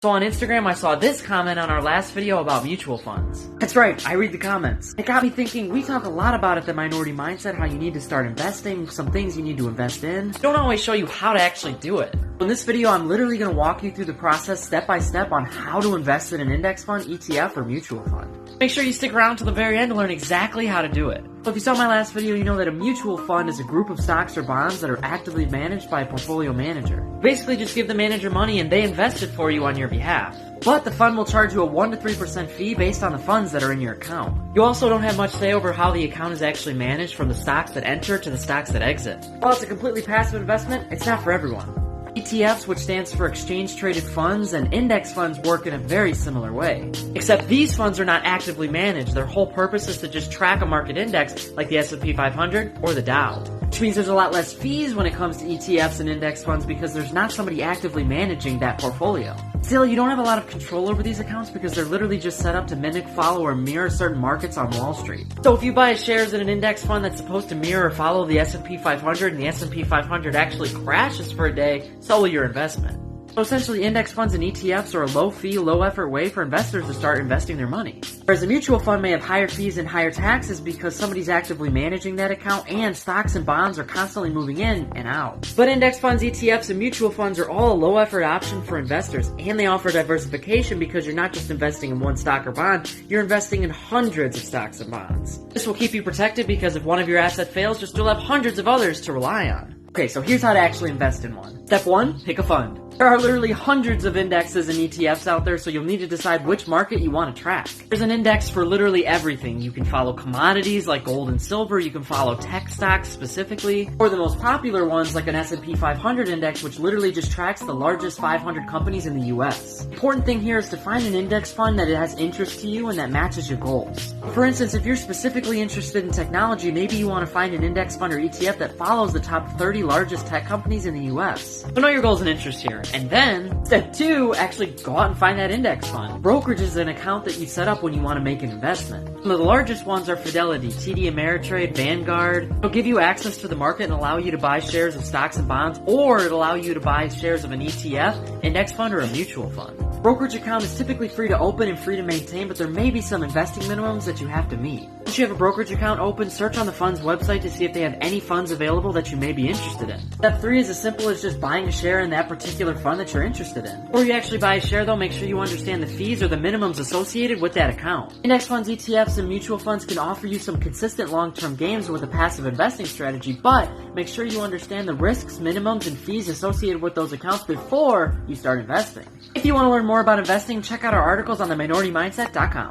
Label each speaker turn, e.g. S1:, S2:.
S1: So on Instagram, I saw this comment on our last video about mutual funds. That's right, I read the comments. It got me thinking, we talk a lot about at the Minority Mindset how you need to start investing, some things you need to invest in. Don't always show you how to actually do it. In this video, I'm literally going to walk you through the process step by step on how to invest in an index fund, ETF, or mutual fund. Make sure you stick around till the very end to learn exactly how to do it. So if you saw my last video, you know that a mutual fund is a group of stocks or bonds that are actively managed by a portfolio manager. Basically, just give the manager money and they invest it for you on your behalf. But the fund will charge you a 1 to 3% fee based on the funds that are in your account. You also don't have much say over how the account is actually managed, from the stocks that enter to the stocks that exit. While it's a completely passive investment, it's not for everyone. ETFs, which stands for exchange traded funds, and index funds work in a very similar way. Except these funds are not actively managed. Their whole purpose is to just track a market index like the S&P 500 or the Dow. Which means there's a lot less fees when it comes to ETFs and index funds because there's not somebody actively managing that portfolio. Still, you don't have a lot of control over these accounts because they're literally just set up to mimic, follow, or mirror certain markets on Wall Street. So if you buy shares in an index fund that's supposed to mirror or follow the S&P 500 and the S&P 500 actually crashes for a day, so will your investment. So essentially, index funds and ETFs are a low-fee, low-effort way for investors to start investing their money. Whereas a mutual fund may have higher fees and higher taxes because somebody's actively managing that account and stocks and bonds are constantly moving in and out. But index funds, ETFs, and mutual funds are all a low-effort option for investors, and they offer diversification because you're not just investing in one stock or bond, you're investing in hundreds of stocks and bonds. This will keep you protected because if one of your assets fails, you'll still have hundreds of others to rely on. Okay, so here's how to actually invest in one. Step 1, pick a fund. There are literally hundreds of indexes and ETFs out there, so you'll need to decide which market you want to track. There's an index for literally everything. You can follow commodities like gold and silver, you can follow tech stocks specifically, or the most popular ones like an S&P 500 index, which literally just tracks the largest 500 companies in the US. The important thing here is to find an index fund that has interest to you and that matches your goals. For instance, if you're specifically interested in technology, maybe you want to find an index fund or ETF that follows the top 30 largest tech companies in the US. So know your goals and interests here. And then, step 2, actually go out and find that index fund. Brokerage is an account that you set up when you want to make an investment. Some of the largest ones are Fidelity, TD Ameritrade, Vanguard. It'll give you access to the market and allow you to buy shares of stocks and bonds, or it'll allow you to buy shares of an ETF, index fund, or a mutual fund. Brokerage account is typically free to open and free to maintain, but there may be some investing minimums that you have to meet. Once you have a brokerage account open, search on the fund's website to see if they have any funds available that you may be interested in. Step 3 is as simple as just buying a share in that particular fund that you're interested in. Before you actually buy a share though, make sure you understand the fees or the minimums associated with that account. Index funds, ETFs, and mutual funds can offer you some consistent long-term gains with a passive investing strategy, but make sure you understand the risks, minimums, and fees associated with those accounts before you start investing. If you want to learn more about investing, check out our articles on theminoritymindset.com.